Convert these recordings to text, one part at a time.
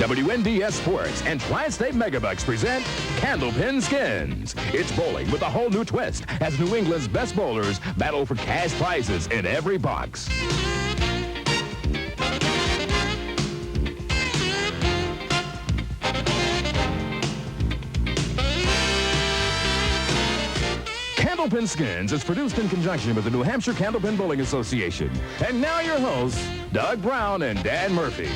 WNDS Sports and Tri-State Megabucks present Candlepin Skins. It's bowling with a whole new twist as New England's best bowlers battle for cash prizes in every box. Candlepin Skins is produced in conjunction with the New Hampshire Candlepin Bowling Association. And now your hosts, Doug Brown and Dan Murphy.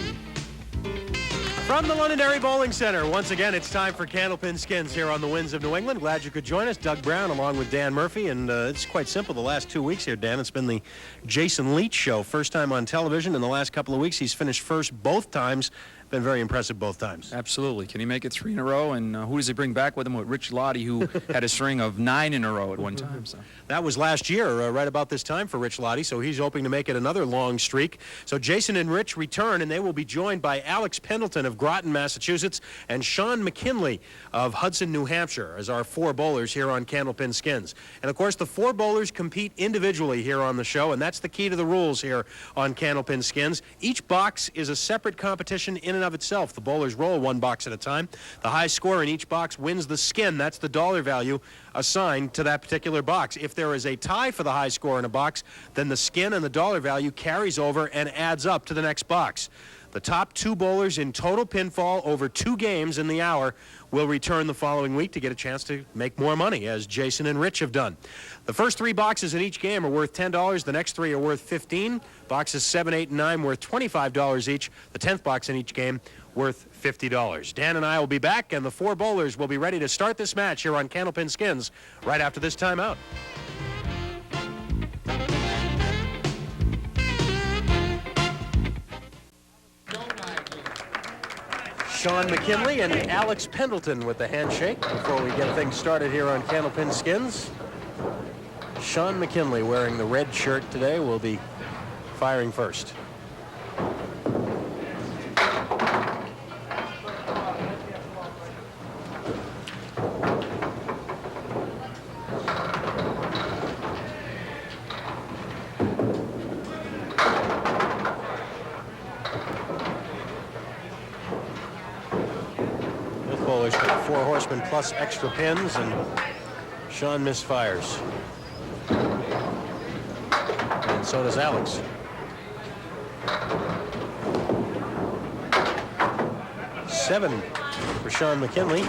From the Londonderry Bowling Center, once again, it's time for Candlepin Skins here on the Winds of New England. Glad you could join us. Doug Brown along with Dan Murphy, and it's quite simple. The last 2 weeks here, Dan, it's been the Jason Leach show. First time on television. In the last couple of weeks, he's finished first both times. Been very impressive both times. Absolutely. Can he make it 3 in a row? And who does he bring back with him with Rich Lotti, who had a string of 9 in a row at one time? So. That was last year, right about this time for Rich Lotti, so he's hoping to make it another long streak. So Jason and Rich return, and they will be joined by Alex Pendleton of Groton, Massachusetts, and Shawn McKinley of Hudson, New Hampshire, as our 4 bowlers here on Candlepin Skins. And, of course, the 4 bowlers compete individually here on the show, and that's the key to the rules here on Candlepin Skins. Each box is a separate competition in and of itself. The bowlers roll 1 box at a time. The high score in each box wins the skin. That's the dollar value assigned to that particular box. If there is a tie for the high score in a box, then the skin and the dollar value carries over and adds up to the next box. The top 2 bowlers in total pinfall over 2 games in the hour will return the following week to get a chance to make more money, as Jason and Rich have done. The first 3 boxes in each game are worth $10. The next 3 are worth $15. Boxes 7, 8, and 9 worth $25 each. The 10th box in each game worth $50. Dan and I will be back, and the 4 bowlers will be ready to start this match here on Candlepin Skins right after this timeout. Shawn McKinley and Alex Pendleton with the handshake before we get things started here on Candlepin Skins. Shawn McKinley, wearing the red shirt today, will be firing first. Bowlers got 4 horsemen plus extra pins, and Shawn misfires. And so does Alex. Seven for Shawn McKinley.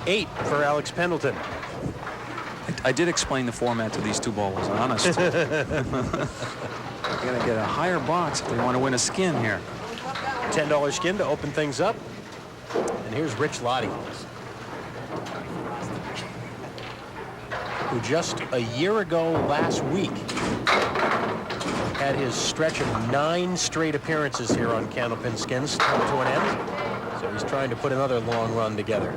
8 for Alex Pendleton. I did explain the format to these 2 bowlers, honest. They're going to get a higher box if they want to win a skin here. $10 skin to open things up. And here's Rich Lotti, who just a year ago last week had his stretch of 9 straight appearances here on Candlepin Skins come to an end. So he's trying to put another long run together.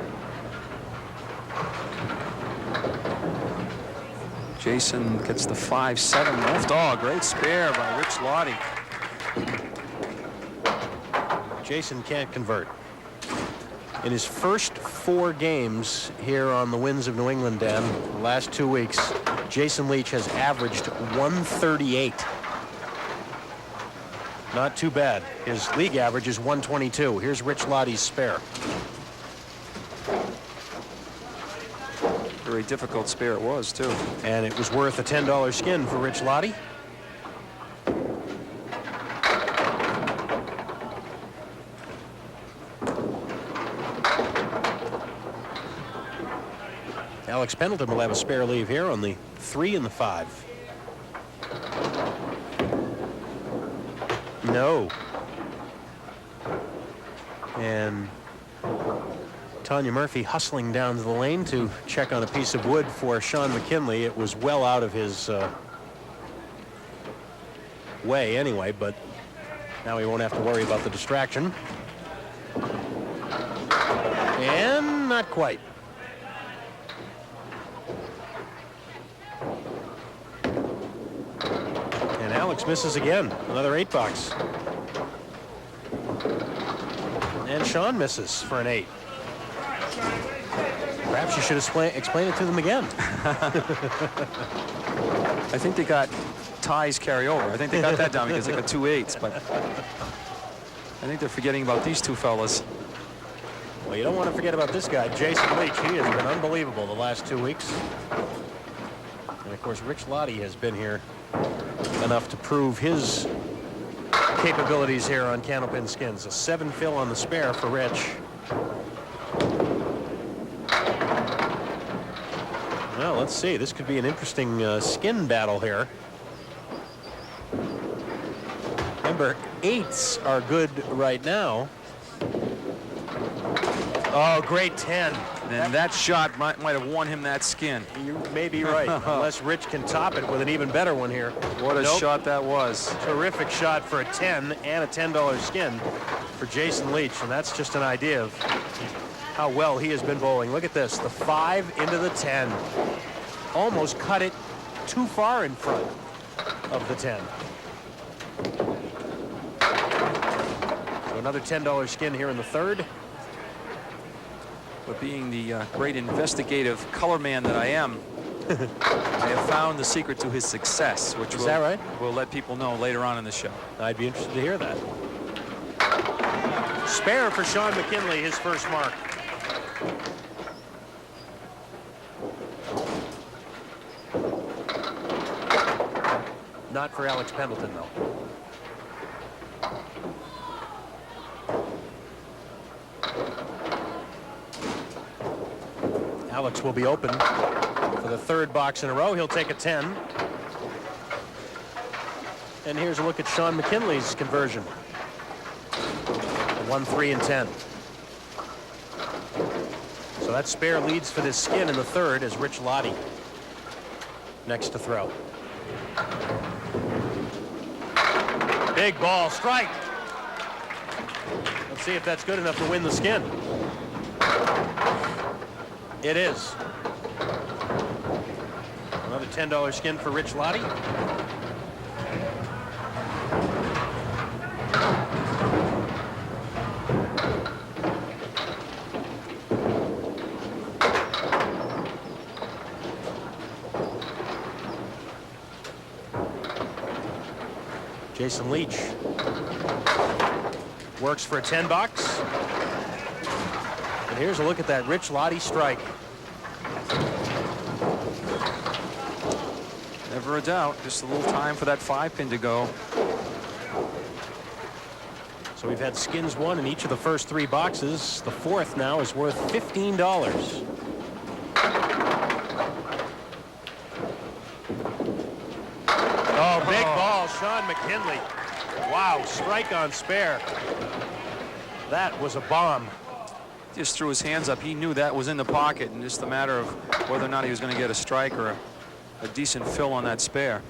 Jason gets the 5-7 lift. Oh, great spare by Rich Lotti. Jason can't convert. In his first 4 games here on the Winds of New England, Dan, the last 2 weeks, Jason Leach has averaged 138. Not too bad. His league average is 122. Here's Rich Lotti's spare. Very difficult spare it was, too. And it was worth a $10 skin for Rich Lotti. Alex Pendleton will have a spare leave here on the 3 and the 5. No. And Tanya Murphy hustling down to the lane to check on a piece of wood for Shawn McKinley. It was well out of his way anyway, but now he won't have to worry about the distraction. And not quite. And Alex misses again. Another 8 box. And Shawn misses for an 8. Perhaps you should explain it to them again. I think they got ties carry over. I think they got that down because they got 2 8s, but I think they're forgetting about these two fellas. Well, you don't want to forget about this guy, Jason Leach. He has been unbelievable the last 2 weeks. And, of course, Rich Lotti has been here enough to prove his capabilities here on Candlepin Skins. A 7 fill on the spare for Rich. Well, let's see. This could be an interesting skin battle here. Remember, 8s are good right now. Oh, great 10. And that shot might have won him that skin. You may be right, unless Rich can top it with an even better one here. What a shot that was. Terrific shot for a 10 and a $10 skin for Jason Leach, and that's just an idea of how well he has been bowling. Look at this, the 5 into the 10. Almost cut it too far in front of the 10. So another $10 skin here in the third. But being the great investigative color man that I am, I have found the secret to his success, which Is that right? We'll let people know later on in the show. I'd be interested to hear that. Spare for Shawn McKinley, his first mark. Not for Alex Pendleton, though. Alex will be open for the third box in a row. He'll take a 10. And here's a look at Shawn McKinley's conversion. 1, 3, and 10. So that spare leads for this skin in the third as Rich Lotti next to throw. Big ball, strike. Let's see if that's good enough to win the skin. It is. Another $10 skin for Rich Lotti. Jason Leach works for a 10 box. And here's a look at that Rich Lotti strike. Never a doubt. Just a little time for that 5-pin to go. So we've had skins 1 in each of the first 3 boxes. The fourth now is worth $15. Oh, big ball, Shawn McKinley. Wow, strike on spare. That was a bomb. Just threw his hands up. He knew that was in the pocket, and just a matter of whether or not he was going to get a strike or a decent fill on that spare.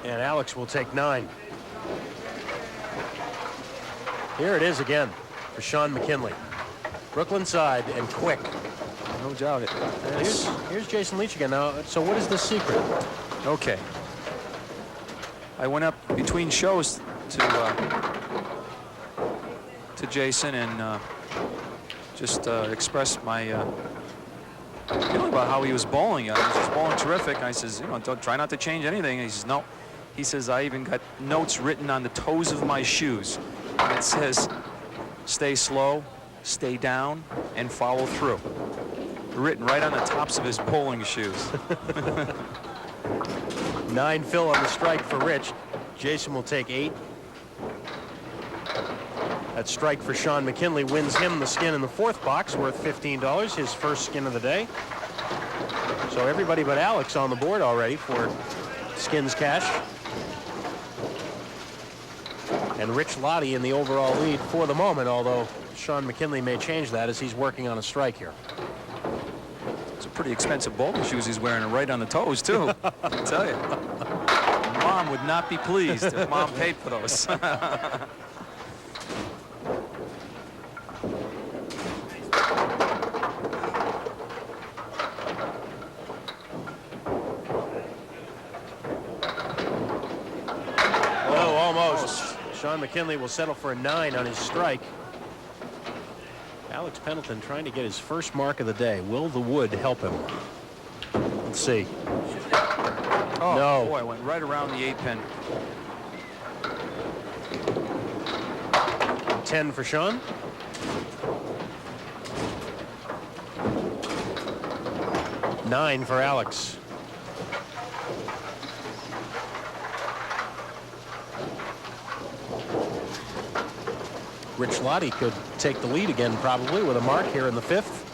And Alex will take 9. Here it is again for Shawn McKinley. Brooklyn side and quick. No doubt it. Here's Jason Leach again. Now, so what is the secret? Okay. I went up between shows to Jason and just expressed my feeling about how he was bowling. He was just bowling terrific. I says, you know, don't try not to change anything. And he says, no. He says, I even got notes written on the toes of my shoes. And it says, stay slow, stay down, and follow through. Written right on the tops of his bowling shoes. 9 fill on the strike for Rich. Jason will take 8. That strike for Shawn McKinley wins him the skin in the fourth box, worth $15, his first skin of the day. So everybody but Alex on the board already for skins cash. And Rich Lotti in the overall lead for the moment, although Shawn McKinley may change that as he's working on a strike here. It's a pretty expensive bowling shoes he's wearing, right on the toes, too. I tell you. Mom would not be pleased if Mom paid for those. Almost. Shawn McKinley will settle for a 9 on his strike. Alex Pendleton trying to get his first mark of the day. Will the wood help him? Let's see. Oh, no. Boy, went right around the 8-pin. 10 for Shawn. Nine for Alex. Rich Lotti could take the lead again, probably, with a mark here in the 5th.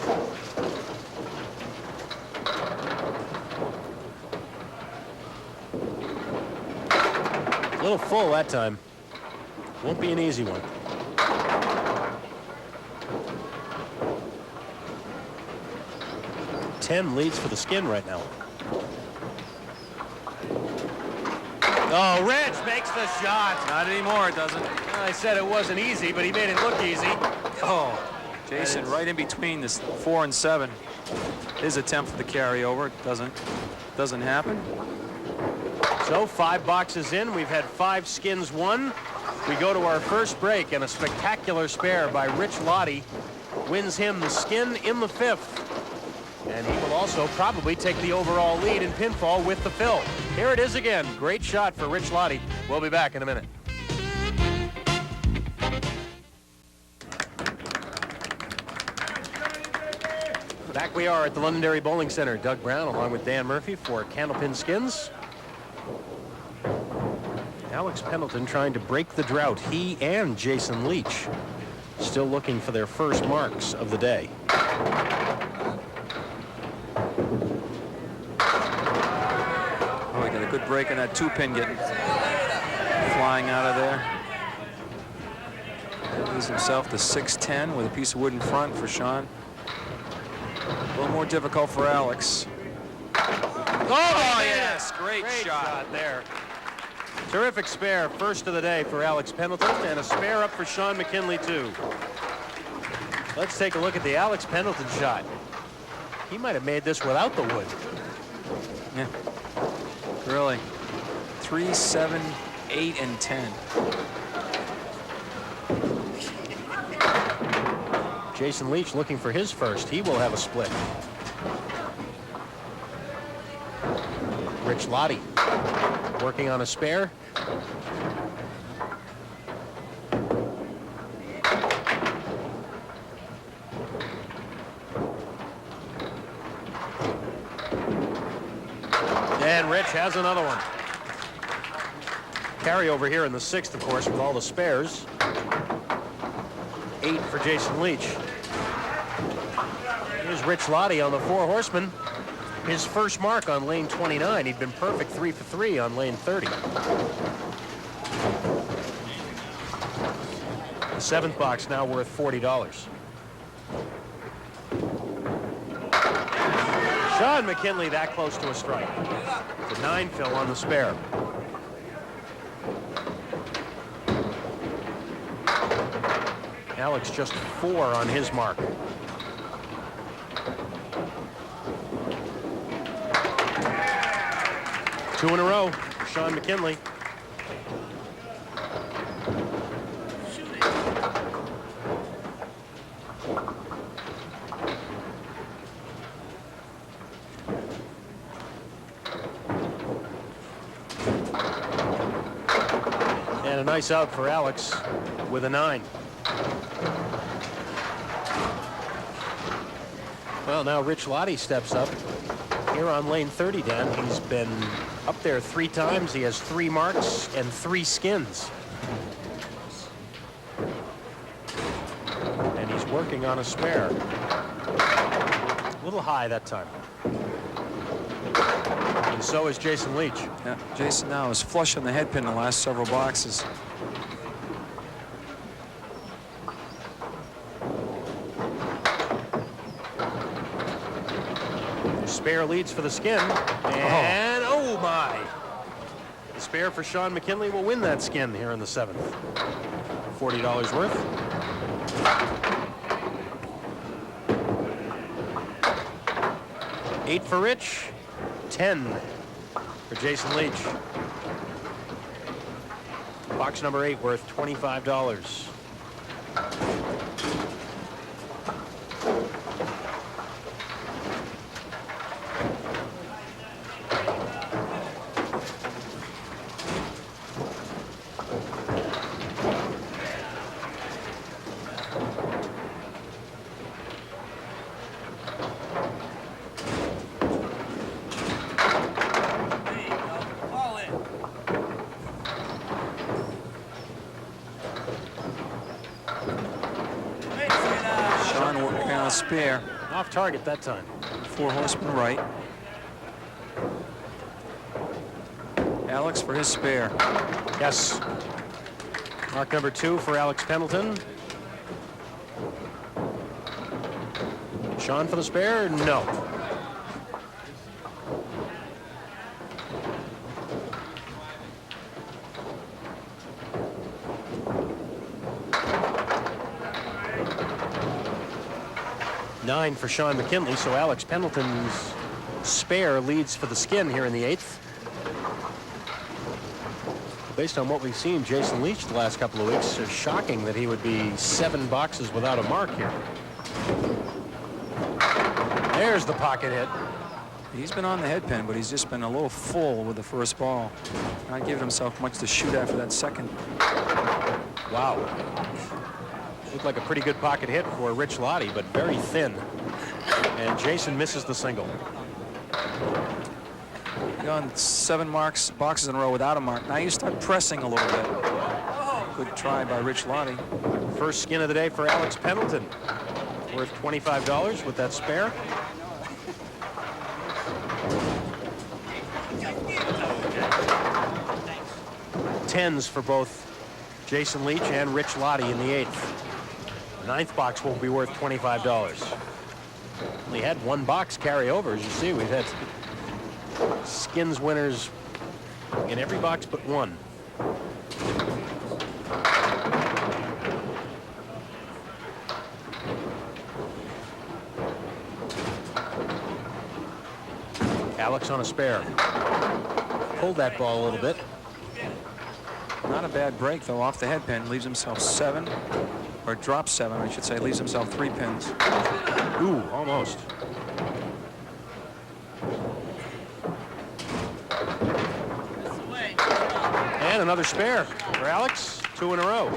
A little full that time. Won't be an easy one. Tim leads for the skin right now. Oh, Rich makes the shot. Not anymore, it doesn't. I said it wasn't easy, but he made it look easy. Oh, Jason right in between this 4 and 7. His attempt for the carryover doesn't happen. So 5 boxes in. We've had 5 skins won. We go to our first break, and a spectacular spare by Rich Lotti wins him the skin in the 5th. And he will also probably take the overall lead in pinfall with the fill. Here it is again. Great shot for Rich Lotti. We'll be back in a minute. Back we are at the Londonderry Bowling Center. Doug Brown along with Dan Murphy for Candlepin Skins. Alex Pendleton trying to break the drought. He and Jason Leach still looking for their first marks of the day. Oh, he got a good break on that 2-pin getting flying out of there. Gives himself the 6-10 with a piece of wood in front for Shawn. A little more difficult for Alex. Oh, yes, great shot there. Terrific spare, first of the day for Alex Pendleton, and a spare up for Shawn McKinley, too. Let's take a look at the Alex Pendleton shot. He might have made this without the wood. Yeah, really. 3, 7, 8, and 10. Jason Leach looking for his first. He will have a split. Rich Lotti working on a spare. And Rich has another one. Carryover here in the 6th, of course, with all the spares. 8 for Jason Leach. Here's Rich Lotti on the 4 horsemen. His first mark on lane 29. He'd been perfect 3 for 3 on lane 30. The 7th box now worth $40. Shawn McKinley that close to a strike. The 9 fill on the spare. Alex just 4 on his mark. Two in a row for Shawn McKinley. And a nice out for Alex with a 9. Well, now Rich Lotti steps up here on lane 30, Dan. He's been up there 3 times. He has 3 marks and 3 skins. And he's working on a spare. A little high that time. And so is Jason Leach. Yeah, Jason now is flush on the head pin the last several boxes. Spare leads for the skin, and oh my! The spare for Shawn McKinley will win that skin here in the 7th. $40 worth. $8 for Rich, 10 for Jason Leach. Box number 8 worth $25. spare. Off target that time. 4 horsemen right. Alex for his spare. Yes. Mark number 2 for Alex Pendleton. Shawn for the spare? No. Nine for Shawn McKinley, so Alex Pendleton's spare leads for the skin here in the 8th. Based on what we've seen Jason Leach the last couple of weeks, it's shocking that he would be 7 boxes without a mark here. There's the pocket hit. He's been on the head pin, but he's just been a little full with the first ball. Not giving himself much to shoot after that second. Wow. Looked like a pretty good pocket hit for Rich Lotti, but very thin. And Jason misses the single. Gone 7 boxes in a row without a mark. Now you start pressing a little bit. Good try by Rich Lotti. First skin of the day for Alex Pendleton. Worth $25 with that spare. Tens for both Jason Leach and Rich Lotti in the 8th. The 9th box will be worth $25. We had 1 box carry over, as you see. We've had skins winners in every box but 1. Alex on a spare. Pulled that ball a little bit. Not a bad break, though, off the head pin. Leaves himself 7, or drops 7, I should say. Leaves himself 3 pins. Ooh, almost. And another spare for Alex. 2 in a row.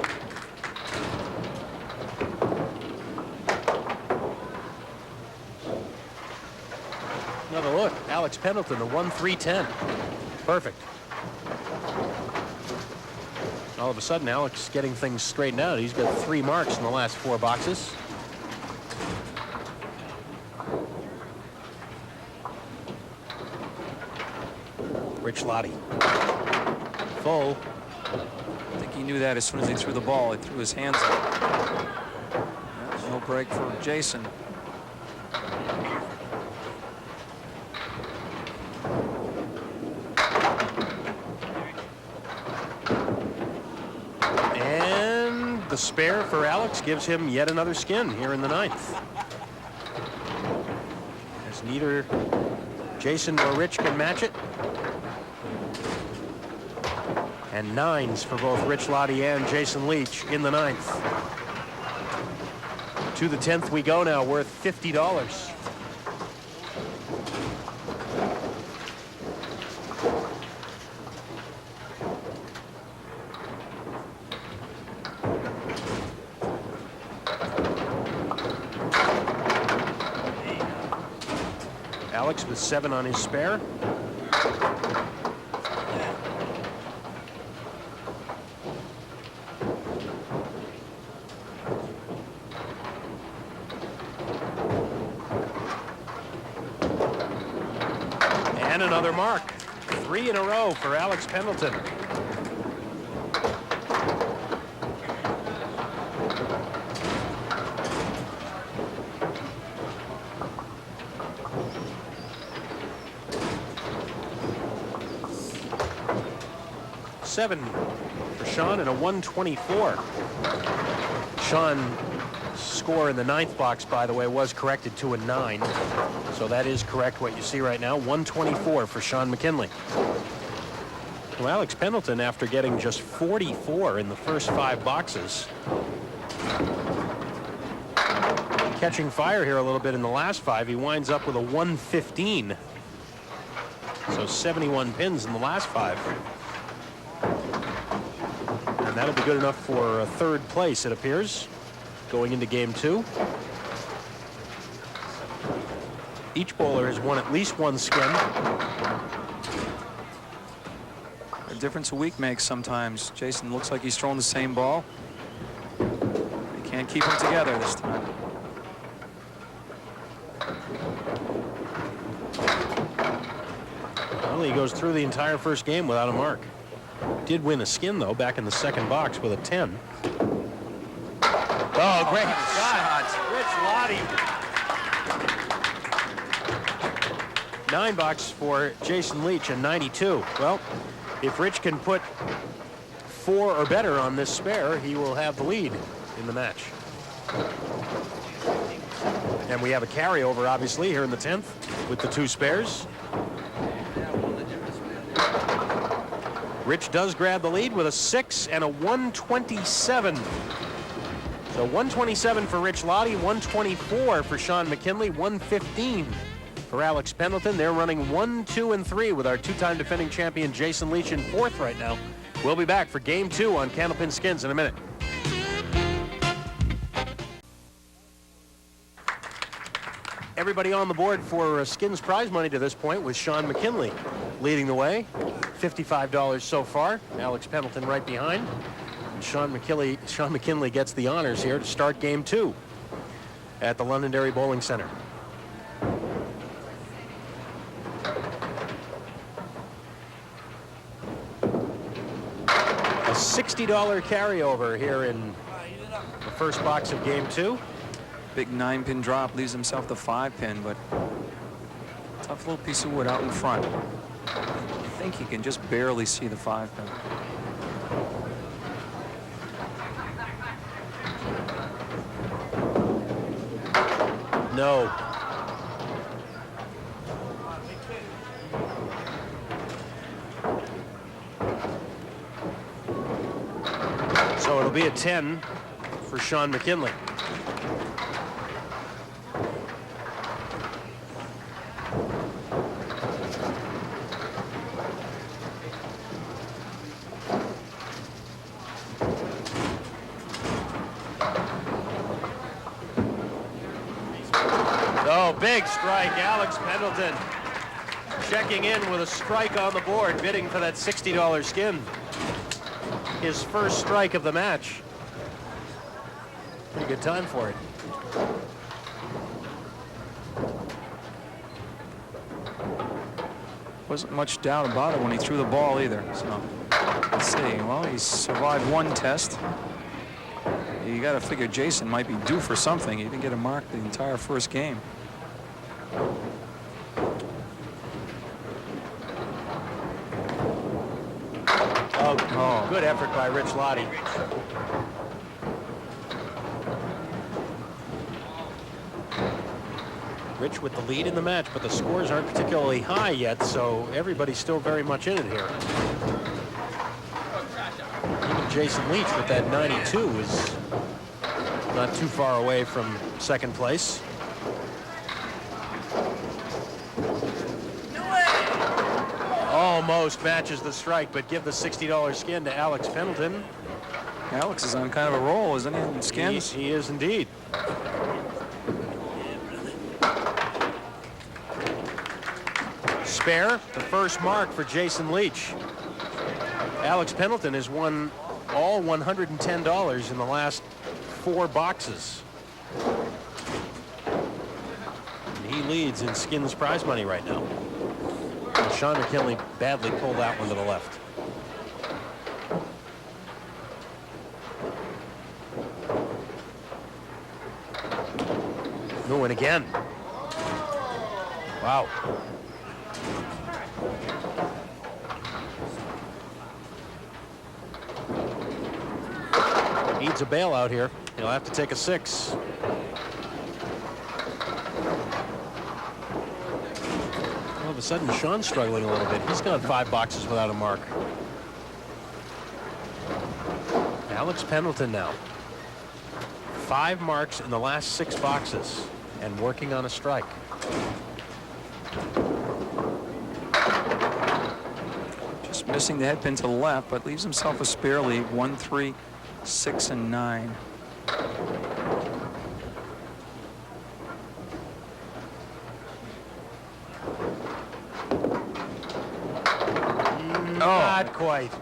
Another look. Alex Pendleton, the 1-3-10. Perfect. All of a sudden, Alex getting things straightened out. He's got 3 marks in the last 4 boxes. Rich Lotti. Full. I think he knew that as soon as he threw the ball. He threw his hands up. Yeah, no break for Jason. And the spare for Alex gives him yet another skin here in the 9th. As neither Jason nor Rich can match it. And 9s for both Rich Lotti and Jason Leach in the 9th. To the 10th we go now, worth $50. Alex with 7 on his spare. And another mark. 3 in a row for Alex Pendleton. $7 for Shawn and a 124. Shawn's score in the 9th box, by the way, was corrected to a 9. So that is correct what you see right now. 124 for Shawn McKinley. Well, Alex Pendleton, after getting just 44 in the first 5 boxes, catching fire here a little bit in the last 5. He winds up with a 115. So 71 pins in the last 5. And that'll be good enough for a 3rd place, it appears, going into game 2. Each bowler has won at least 1 skin. The difference a week makes sometimes. Jason looks like he's throwing the same ball. They can't keep them together this time. Well, he goes through the entire first game without a mark. Did win a skin, though, back in the second box with a 10. Oh, great shot. Rich Lotti. 9 bucks for Jason Leach and 92. Well, if Rich can put 4 or better on this spare, he will have the lead in the match. And we have a carryover, obviously, here in the 10th with the 2 spares. Rich does grab the lead with a 6 and a 127. So 127 for Rich Lotti, 124 for Shawn McKinley, 115 for Alex Pendleton. They're running 1, 2, and 3 with our 2-time defending champion Jason Leach in 4th right now. We'll be back for Game 2 on Candlepin Skins in a minute. Everybody on the board for Skins prize money to this point with Shawn McKinley leading the way. $55 so far. Alex Pendleton right behind. And Shawn McKinley gets the honors here to start Game 2 at the Londonderry Bowling Center. A $60 carryover here in the first box of Game 2. Big 9-pin drop leaves himself the 5-pin, but tough little piece of wood out in front. I think he can just barely see the 5-pin. No. So it'll be a 10 for Shawn McKinley. Oh, big strike, Alex Pendleton checking in with a strike on the board, bidding for that $60 skin. His first strike of the match. Pretty good time for it. Wasn't much doubt about it when he threw the ball either. So let's see. Well, he survived one test. You got to figure Jason might be due for something. He didn't get a mark the entire first game. Oh, good effort by Rich Lotti. Rich with the lead in the match, but the scores aren't particularly high yet, so everybody's still very much in it here. Even Jason Leach with that 92 is not too far away from second place. Almost matches the strike, but give the $60 skin to Alex Pendleton. Alex is on kind of a roll, isn't he, in skins? He is indeed. Spare, the first mark for Jason Leach. Alex Pendleton has won all $110 in the last 4 boxes. And he leads in skins prize money right now. And Shawn McKinley badly pulled that one to the left. No, and again. Wow. Needs a bailout here. He'll have to take a 6. All of a sudden, Shawn's struggling a little bit. He's gone 5 boxes without a mark. Alex Pendleton now. 5 marks in the last 6 boxes and working on a strike. Just missing the head pin to the left, but leaves himself a spare lead, 1, 3, 6, and 9. Not quite.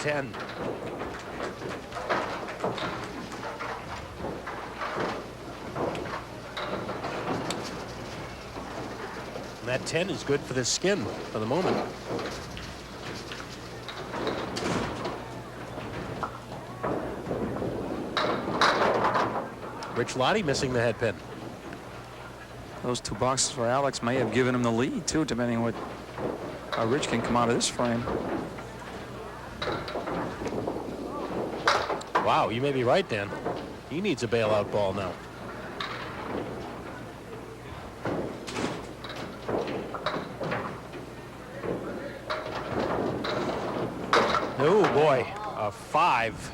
10. And that 10 is good for this skin for the moment. Rich Lotti missing the head pin. Those 2 boxes for Alex may have given him the lead, too, depending on what how Rich can come out of this frame. Wow, you may be right, Dan. He needs a bailout ball now. Oh, boy, a 5.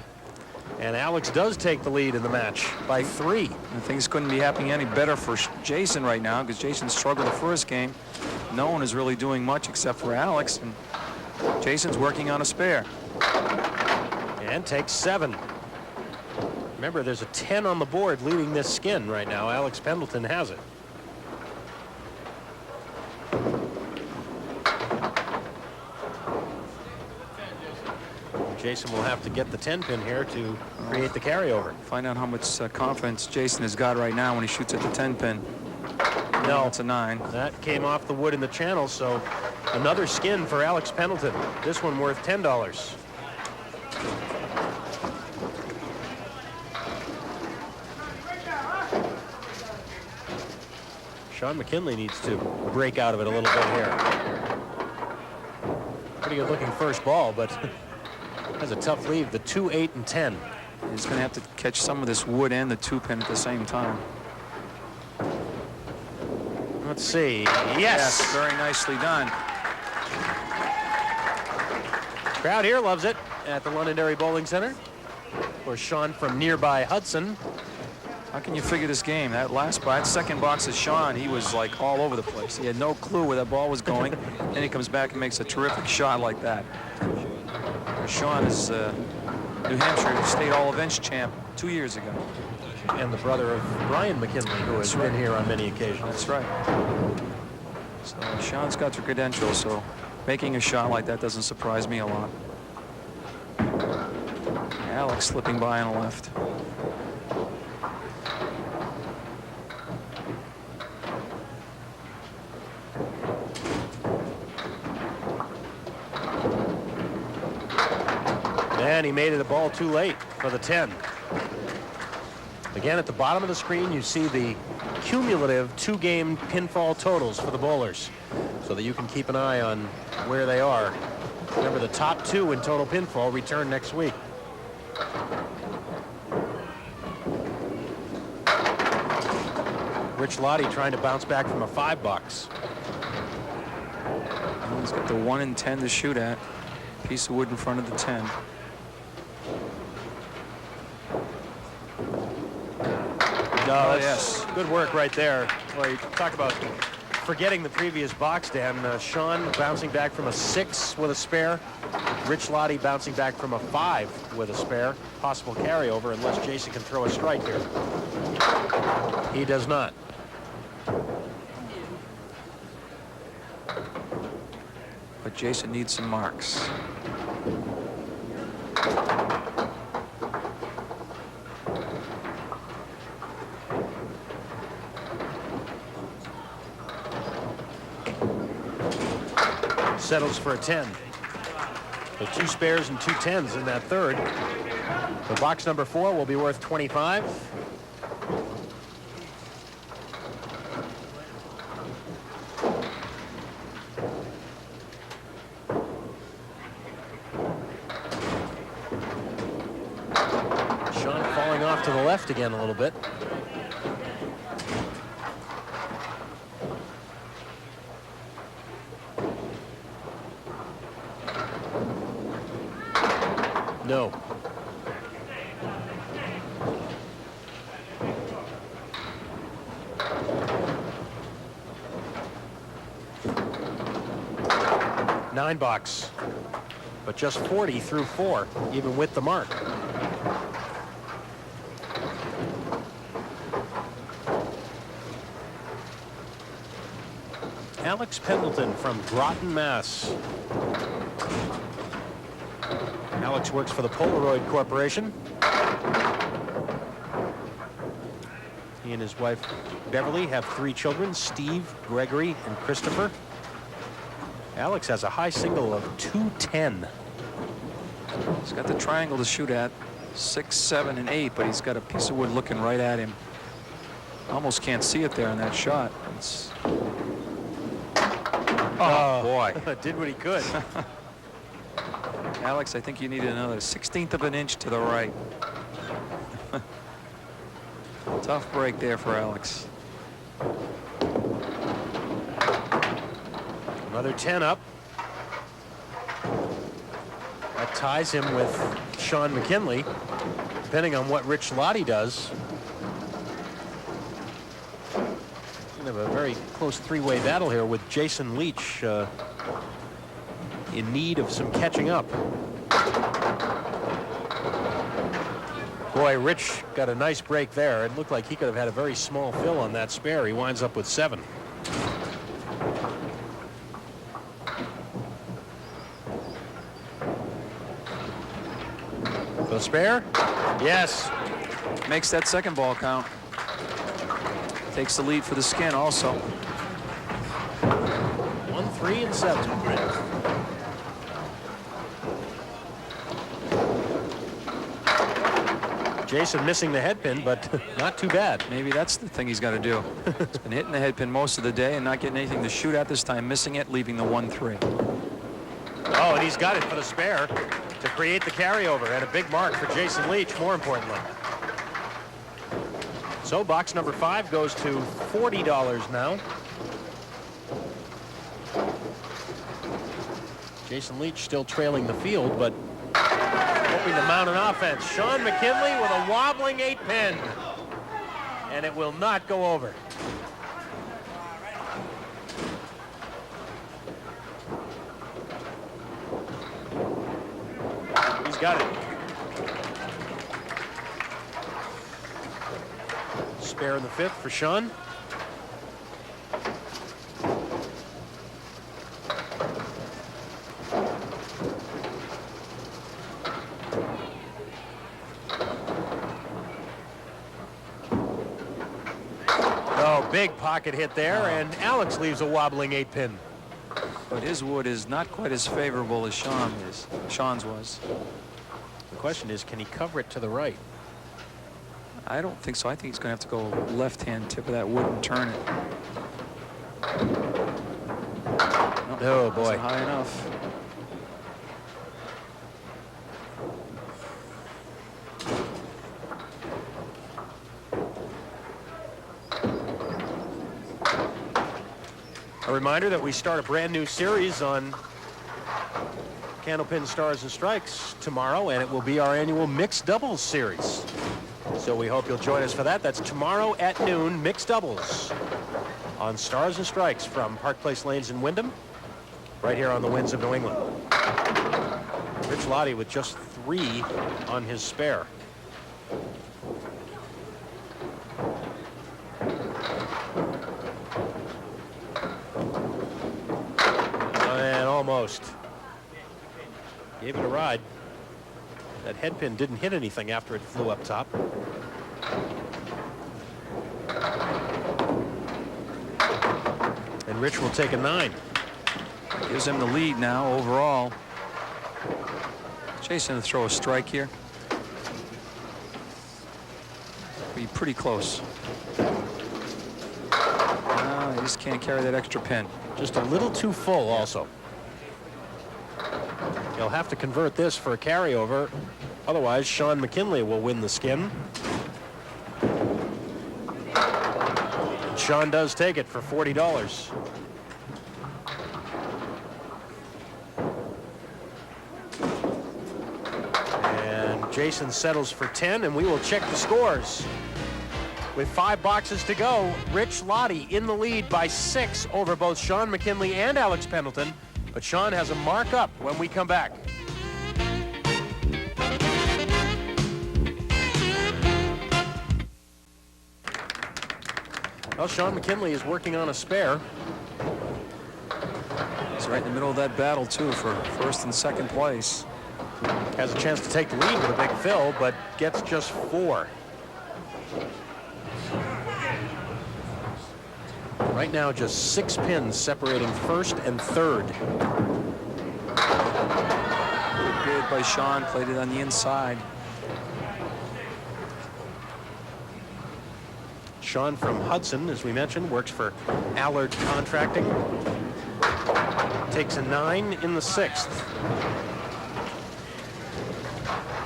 And Alex does take the lead in the match by 3. And things couldn't be happening any better for Jason right now, because Jason struggled the first game. No one is really doing much except for Alex, and Jason's working on a spare. And takes 7. Remember, there's a 10 on the board leading this skin right now. Alex Pendleton has it. Jason will have to get the 10 pin here to create the carryover. Find out how much confidence Jason has got right now when he shoots at the 10 pin. No, it's a 9. That came off the wood in the channel, so another skin for Alex Pendleton. This one worth $10. Shawn McKinley needs to break out of it a little bit here. Pretty good looking first ball, but has a tough lead. The 2, 8, and 10. He's going to have to catch some of this wood and the 2 pin at the same time. Let's see. Yes. Very nicely done. Crowd here loves it at the Londonderry Bowling Center. Of course, Shawn from nearby Hudson. How can you figure this game? That second box of Shawn, he was like all over the place. He had no clue where that ball was going. Then he comes back and makes a terrific shot like that. Shawn is New Hampshire State All-Events champ 2 years ago. And the brother of Brian McKinley, who has been here on many occasions. That's right. So Shawn's got the credentials, so making a shot like that doesn't surprise me a lot. Alex slipping by on the left. And he made it a ball too late for the 10. Again, at the bottom of the screen, you see the cumulative 2-game pinfall totals for the bowlers, so that you can keep an eye on where they are. Remember, the top 2 in total pinfall return next week. Rich Lotti trying to bounce back from a 5 box. He's got the 1 and 10 to shoot at. Piece of wood in front of the 10. Oh, yes. Good work right there. Well, you talk about forgetting the previous box, Dan. Shawn bouncing back from a 6 with a spare. Rich Lotti bouncing back from a 5 with a spare. Possible carryover unless Jason can throw a strike here. He does not. But Jason needs some marks. Settles for a 10. So 2 spares and 2 10s in that third. So box number 4 will be worth 25. Shawn falling off to the left again a little bit. No. Nine box, but just 40 through 4, even with the mark. Alex Pendleton from Groton, Mass. Alex works for the Polaroid Corporation. He and his wife Beverly have 3 children, Steve, Gregory, and Christopher. Alex has a high single of 210. He's got the triangle to shoot at, 6, 7, and 8, but he's got a piece of wood looking right at him. Almost can't see it there in that shot. It's... Oh, boy. Did what he could. Alex, I think you needed another 1/16 of an inch to the right. Tough break there for Alex. Another 10 up. That ties him with Shawn McKinley, depending on what Rich Lotti does. We have a very close 3-way battle here with Jason Leach in need of some catching up. Boy, Rich got a nice break there. It looked like he could have had a very small fill on that spare. He winds up with 7. The spare? Yes. Makes that second ball count. Takes the lead for the Skin also. 1, 3, and 7. Jason missing the head pin, but not too bad. Maybe that's the thing he's got to do. He's been hitting the head pin most of the day and not getting anything to shoot at this time, missing it, leaving the 1-3. Oh, and he's got it for the spare to create the carryover, and a big mark for Jason Leach, more importantly. So box number 5 goes to $40 now. Jason Leach still trailing the field, but hoping to mount an offense. Shawn McKinley with a wobbling 8-pin, and it will not go over. He's got it. Spare in the 5th for Shawn. Big pocket hit there, and Alex leaves a wobbling 8-pin. But his wood is not quite as favorable as Shawn's was. The question is, can he cover it to the right? I don't think so. I think he's going to have to go left-hand tip of that wood and turn it. Oh, boy. Not high enough. A reminder that we start a brand new series on Candlepin Stars and Strikes tomorrow, and it will be our annual mixed doubles series. So we hope you'll join us for that. That's tomorrow at noon, mixed doubles on Stars and Strikes from Park Place Lanes in Wyndham, right here on the Winds of New England. Rich Lotti with just 3 on his spare. Almost. Gave it a ride. That head pin didn't hit anything after it flew up top. And Rich will take a 9. Gives him the lead now overall. Jason to throw a strike here. Be pretty close. He just can't carry that extra pin. Just a little too full also. He'll have to convert this for a carryover. Otherwise, Shawn McKinley will win the Skin. And Shawn does take it for $40. And Jason settles for 10, and we will check the scores. With 5 boxes to go, Rich Lotti in the lead by 6 over both Shawn McKinley and Alex Pendleton. But Shawn has a mark up when we come back. Well, Shawn McKinley is working on a spare. He's right in the middle of that battle, too, for first and second place. Has a chance to take the lead with a big fill, but gets just 4. Right now, just 6 pins separating first and third. Good bid by Shawn, played it on the inside. Shawn from Hudson, as we mentioned, works for Allard Contracting. Takes a 9 in the 6th.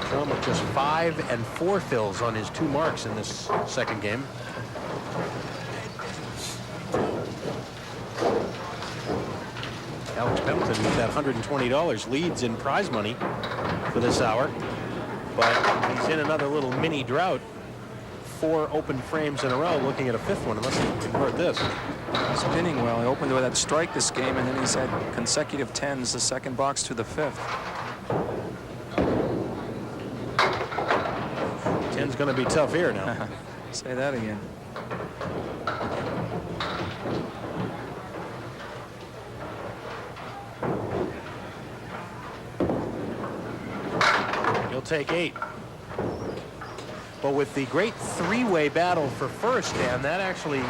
Shawn with just 5 and 4 fills on his 2 marks in this second game. Alex Pendleton with that $120 leads in prize money for this hour, but he's in another little mini drought. 4 open frames in a row, looking at a 5th one, unless he can convert this. He's spinning well. He opened with that strike this game, and then he's had consecutive 10s, the second box to the 5th. 10's going to be tough here now. Say that again. He'll take 8. But with the great 3-way battle for first, Dan, that actually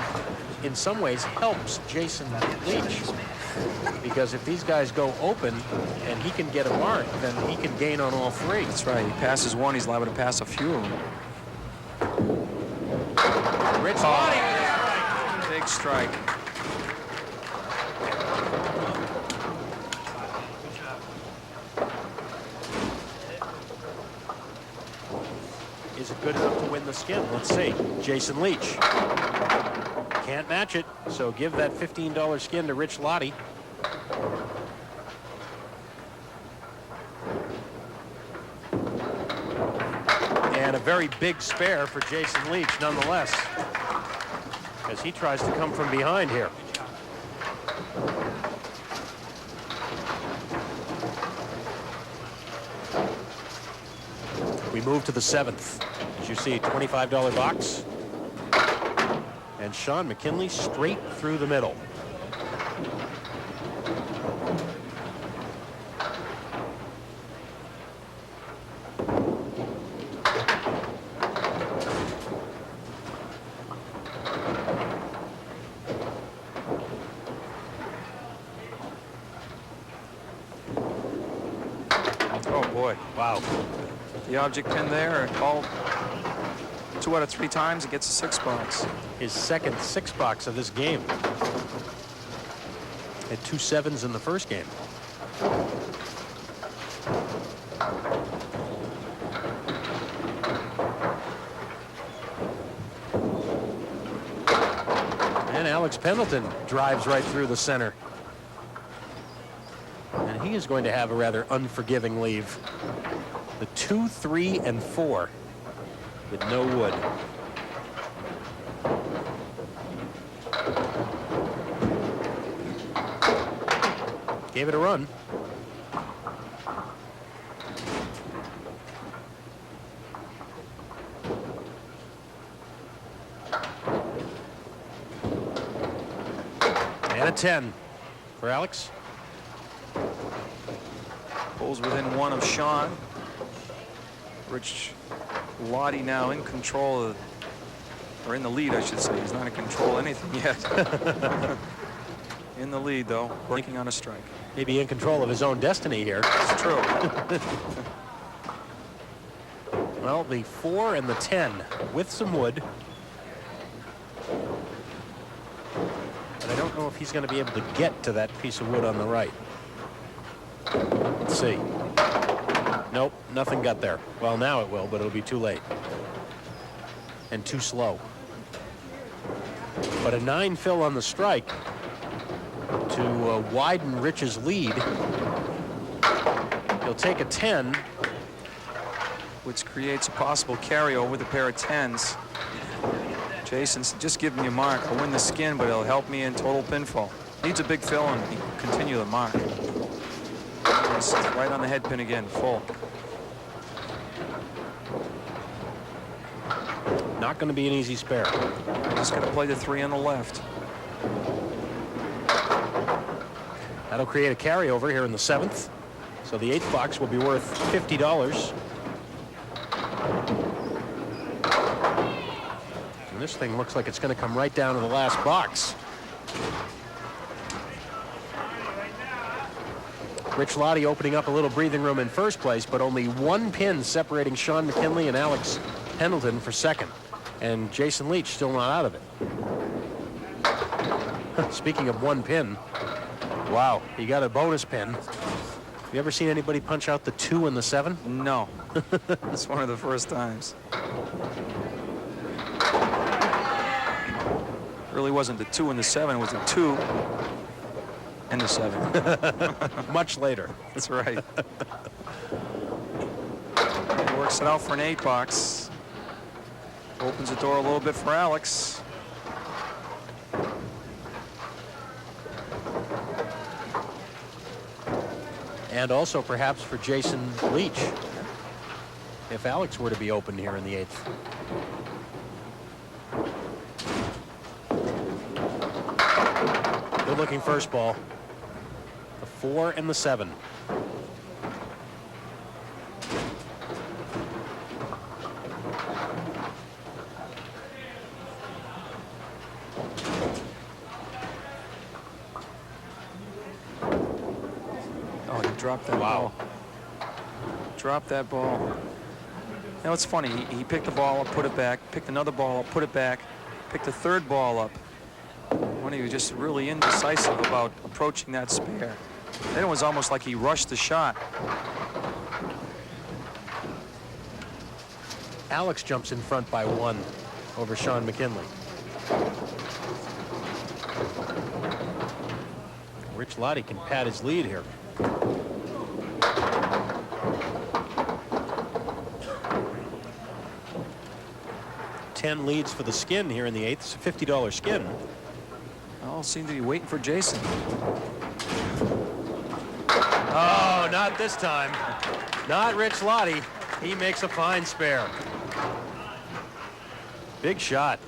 in some ways helps Jason Leach, because if these guys go open and he can get a mark, then he can gain on all 3. That's right. He passes 1, he's liable to pass a few of them. Rich Lotti. Big strike. Is it good enough to win the skin? Let's see. Jason Leach. Can't match it, so give that $15 skin to Rich Lotti. And a very big spare for Jason Leach, nonetheless, as he tries to come from behind here. We move to the 7th. As you see, $25 box. And Shawn McKinley straight through the middle. Oh boy. Wow. The object pin there, called 2 out of 3 times, it gets a 6 box. His second 6 box of this game. Had 2 7s in the first game. And Alex Pendleton drives right through the center. And he is going to have a rather unforgiving leave. The 2, 3, and 4 with no wood. Gave it a run. And a 10 for Alex. Pulls within 1 of Shawn. Rich Lotti now in control of, or in the lead, I should say. He's not in control of anything yet. In the lead, though, working on a strike. Maybe in control of his own destiny here. It's true. Well, the 4 and the 10 with some wood. But I don't know if he's going to be able to get to that piece of wood on the right. Let's see. Nope, nothing got there. Well, now it will, but it'll be too late. And too slow. But a 9 fill on the strike to widen Rich's lead. He'll take a 10. Which creates a possible carryover with a pair of 10s. Jason's just give me a mark. I'll win the skin, but it'll help me in total pinfall. Needs a big fill and he can continue the mark. It's right on the head pin again, full. Not going to be an easy spare. Just going to play the 3 on the left. That'll create a carryover here in the 7th. So the 8th box will be worth $50. And this thing looks like it's going to come right down to the last box. Rich Lotti opening up a little breathing room in first place, but only one pin separating Shawn McKinley and Alex Pendleton for second. And Jason Leach still not out of it. Speaking of one pin, wow, he got a bonus pin. You ever seen anybody punch out the 2 and the 7? No. It's one of the first times. Really wasn't the 2 and the 7, it was the 2 and the 7. Much later. That's right. Works it out for an 8 box. Opens the door a little bit for Alex. And also perhaps for Jason Leach, if Alex were to be open here in the 8th. Good looking first ball. The 4 and the 7. Oh, he dropped that ball. Dropped that ball. Now it's funny, he picked the ball up, put it back, picked another ball up, put it back, picked a third ball up. When he was just really indecisive about approaching that spare. Then it was almost like he rushed the shot. Alex jumps in front by 1 over Shawn McKinley. Rich Lotti can pad his lead here. $10 leads for the skin here in the 8th. It's a $50 skin. All seem to be waiting for Jason. Oh, not this time. Not Rich Lotti. He makes a fine spare. Big shot.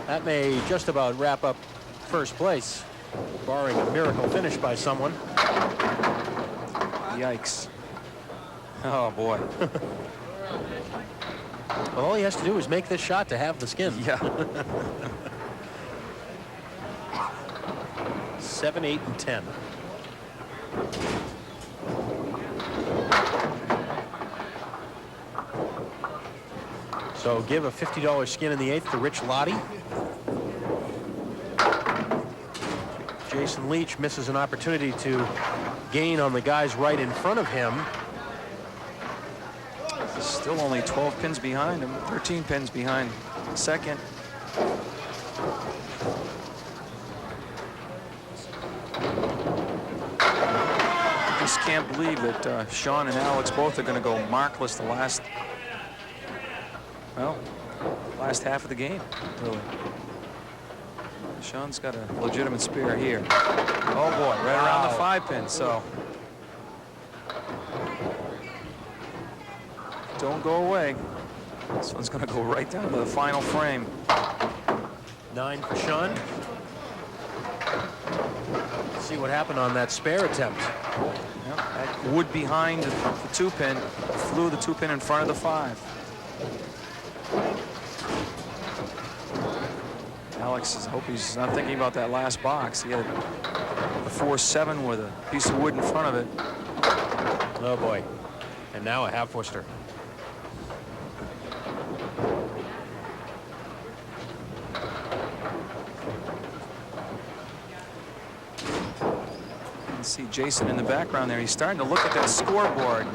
That may just about wrap up first place, barring a miracle finish by someone. Yikes. Oh, boy. Well, all he has to do is make this shot to have the skin. Yeah. 7, 8, and 10. So give a $50 skin in the 8th to Rich Lotti. Jason Leach misses an opportunity to gain on the guys right in front of him. Still only 12 pins behind him, 13 pins behind second. I just can't believe that Shawn and Alex both are going to go markless the last half of the game, really. Shawn's got a legitimate spare here. Oh boy, right around the 5 pin, so. Don't go away. This one's going to go right down to the final frame. 9 for Shawn. Let's see what happened on that spare attempt. Yep, that wood behind the 2 pin flew the 2 pin in front of the 5. Alex, I hope he's not thinking about that last box. He had the 4-7 with a piece of wood in front of it. Oh boy. And now a half Worcester. See Jason in the background there. He's starting to look at that scoreboard.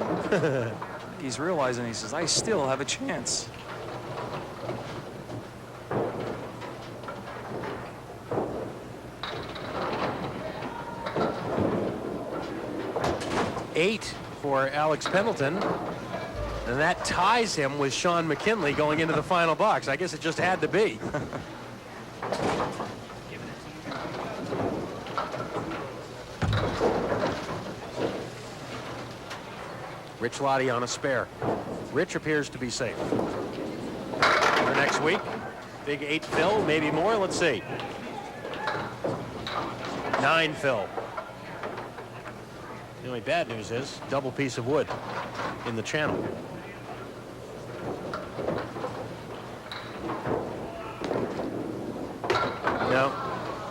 He's realizing, he says, I still have a chance. Eight for Alex Pendleton. And that ties him with Shawn McKinley going into the final box. I guess it just had to be. Rich Lotti on a spare. Rich appears to be safe. For next week, big 8 fill, maybe more. Let's see. 9 fill. The only bad news is double piece of wood in the channel. Now,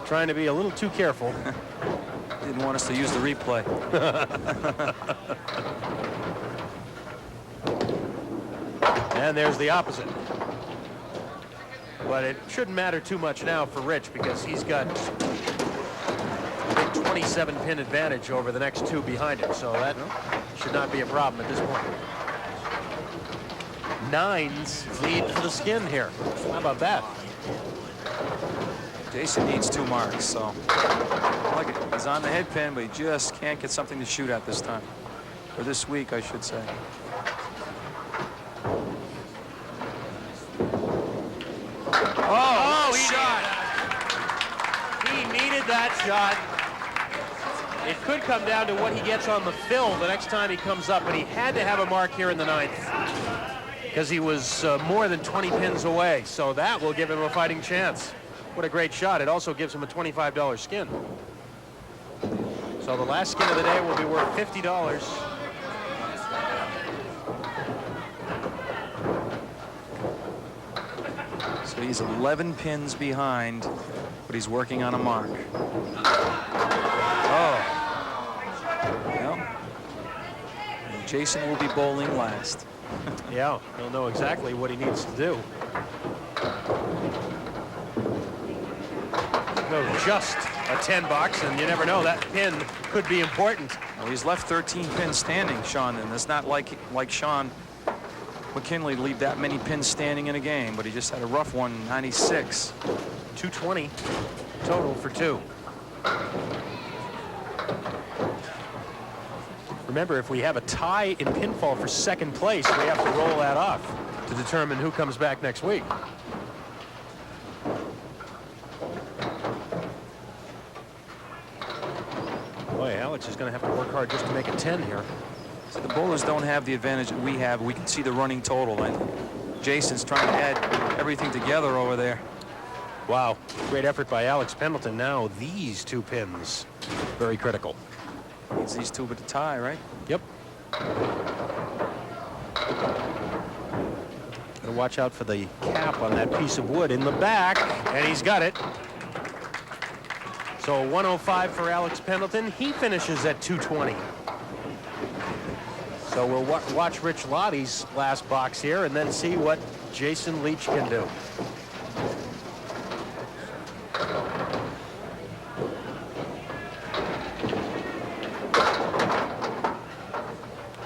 trying to be a little too careful. Didn't want us to use the replay. And there's the opposite. But it shouldn't matter too much now for Rich because he's got a big 27 pin advantage over the next two behind him. So that should not be a problem at this point. Nines lead for the Skin here. How about that? Jason needs 2 marks, so look, he's on the head pin, but he just can't get something to shoot at this time. Or this week, I should say. Oh, he shot. He needed that shot. It could come down to what he gets on the fill the next time he comes up, but he had to have a mark here in the 9th because he was more than 20 pins away. So that will give him a fighting chance. What a great shot. It also gives him a $25 skin. So the last skin of the day will be worth $50. So he's 11 pins behind, but he's working on a mark. Oh. Well, Jason will be bowling last. Yeah, he'll know exactly what he needs to do. Just a 10 box, and you never know, that pin could be important. Well, he's left 13 pins standing, Shawn, and it's not like Shawn McKinley to leave that many pins standing in a game, but he just had a rough one, 96. 220 total for 2. Remember, if we have a tie in pinfall for second place, we have to roll that off to determine who comes back next week. Boy, Alex is going to have to work hard just to make a 10 here. So the bowlers don't have the advantage that we have. We can see the running total, and Jason's trying to add everything together over there. Wow, great effort by Alex Pendleton. Now these 2 pins, very critical. Needs these 2 but to tie, right? Yep. Gotta watch out for the cap on that piece of wood in the back, and he's got it. So 105 for Alex Pendleton. He finishes at 220. So we'll watch Rich Lotti's last box here and then see what Jason Leach can do.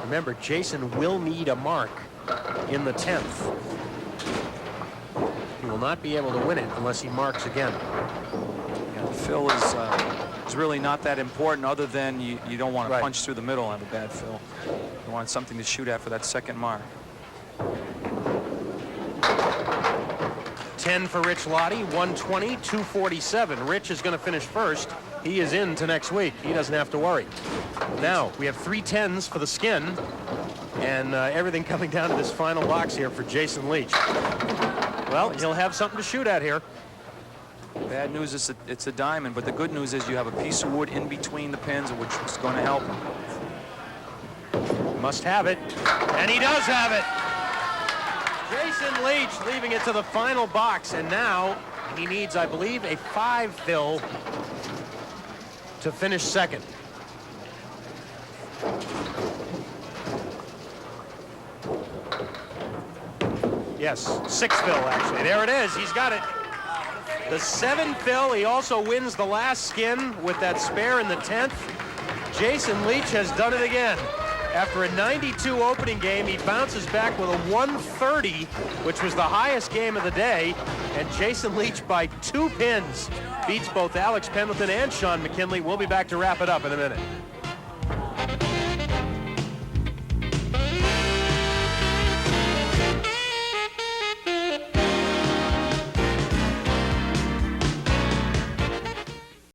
Remember, Jason will need a mark in the 10th. He will not be able to win it unless he marks again. Yeah, the fill is really not that important, other than you don't want to punch through the middle and have a bad fill. You want something to shoot at for that second mark. 10 for Rich Lotti, 120, 247. Rich is going to finish first. He is in to next week. He doesn't have to worry. Now, we have 3 10s for the Skin, and everything coming down to this final box here for Jason Leach. Well, he'll have something to shoot at here. Bad news is it's a diamond, but the good news is you have a piece of wood in between the pins, which is going to help him. Must have it, and he does have it. Jason Leach leaving it to the final box, and now he needs, I believe, a 5 fill to finish second. Yes, 6 fill, actually. There it is. He's got it. The 7 fill. He also wins the last Skin with that spare in the 10th. Jason Leach has done it again. After a 92 opening game, he bounces back with a 130, which was the highest game of the day. And Jason Leach, by 2 pins, beats both Alex Pendleton and Shawn McKinley. We'll be back to wrap it up in a minute.